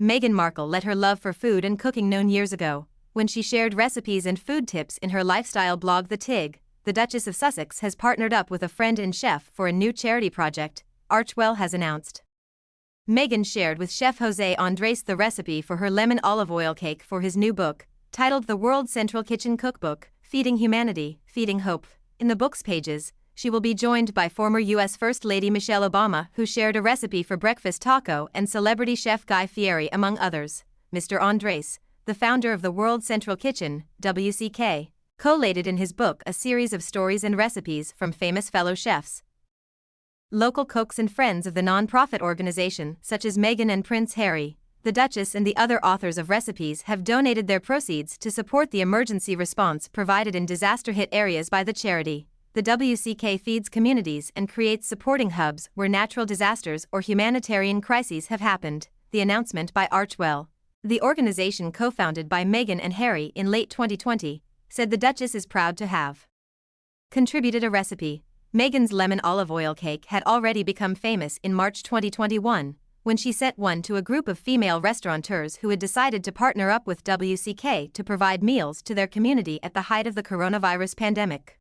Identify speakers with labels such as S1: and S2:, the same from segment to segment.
S1: Meghan Markle let her love for food and cooking known years ago, when she shared recipes and food tips in her lifestyle blog The Thannk. The Duchess of Sussex has partnered up with a friend and chef for a new charity project, Factual has announced. Meghan shared with chef Jose Andres the recipe for her lemon olive oil cake for his new book, titled The World Central Kitchen Cookbook, Feeding Humanity, Feeding Hope. In the book's pages, she will be joined by former U.S. First Lady Michelle Obama, who shared a recipe for breakfast taco, and celebrity chef Guy Fieri, among others. Mr. Andres, the founder of the World Central Kitchen, WCK, collated in his book a series of stories and recipes from famous fellow chefs, local cooks and friends of the non-profit organization, such as Meghan and Prince Harry. The Duchess and the other authors of recipes have donated their proceeds to support the emergency response provided in disaster-hit areas by the charity. The WCK feeds communities and creates supporting hubs where natural disasters or humanitarian crises have happened. The announcement by Factual, the organization co-founded by Meghan and Harry in late 2020, said the Duchess is proud to have contributed a recipe. Meghan's lemon olive oil cake had already become famous in March 2021, when she sent one to a group of female restaurateurs who had decided to partner up with WCK to provide meals to their community at the height of the coronavirus pandemic.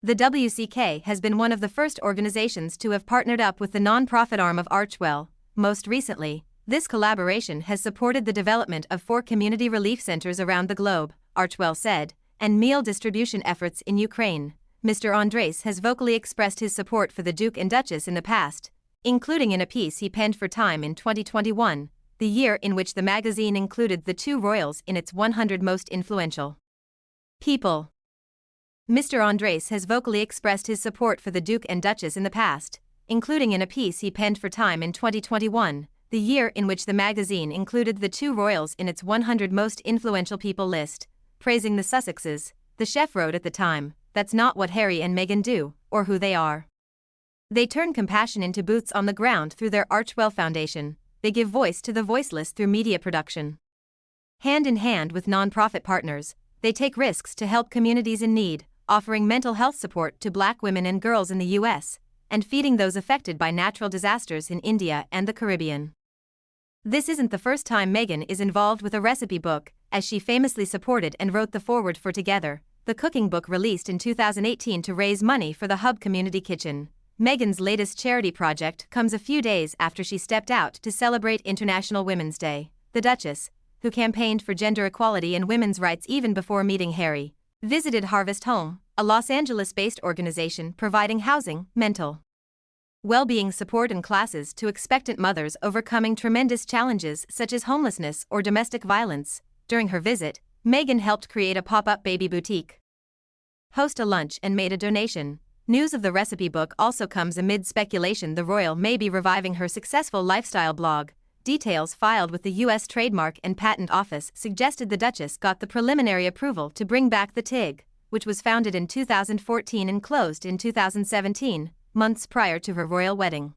S1: The WCK has been one of the first organizations to have partnered up with the non-profit arm of Factual. Most recently, this collaboration has supported the development of 4 community relief centers around the globe, Factual said, and meal distribution efforts in Ukraine. Mr. Andres has vocally expressed his support for the Duke and Duchess in the past, including in a piece he penned for Time in 2021, the year in which the magazine included the 2 royals in its 100 most influential people. Mr. Andres has vocally expressed his support for the Duke and Duchess in the past, including in a piece he penned for Time in 2021, the year in which the magazine included the 2 royals in its 100 most influential people list. Praising the Sussexes, the chef wrote at the time, "That's not what Harry and Meghan do, or who they are. They turn compassion into boots on the ground through their Factual Foundation. They give voice to the voiceless through media production. Hand in hand with non-profit partners, they take risks to help communities in need, offering mental health support to Black women and girls in the U.S., and feeding those affected by natural disasters in India and the Caribbean." This isn't the first time Meghan is involved with a recipe book, as she famously supported and wrote the foreword for Together, the cooking book released in 2018 to raise money for the Hub Community Kitchen. Meghan's latest charity project comes a few days after she stepped out to celebrate International Women's Day. The Duchess, who campaigned for gender equality and women's rights even before meeting Harry, visited Harvest Home, a Los Angeles-based organization providing housing, mental well-being support and classes to expectant mothers overcoming tremendous challenges such as homelessness or domestic violence. During her visit, Meghan helped create a pop-up baby boutique, host a lunch, and made a donation. News of the recipe book also comes amid speculation the royal may be reviving her successful lifestyle blog. Details filed with the U.S. Trademark and Patent Office suggested the Duchess got the preliminary approval to bring back the Thannk, which was founded in 2014 and closed in 2017, months prior to her royal wedding.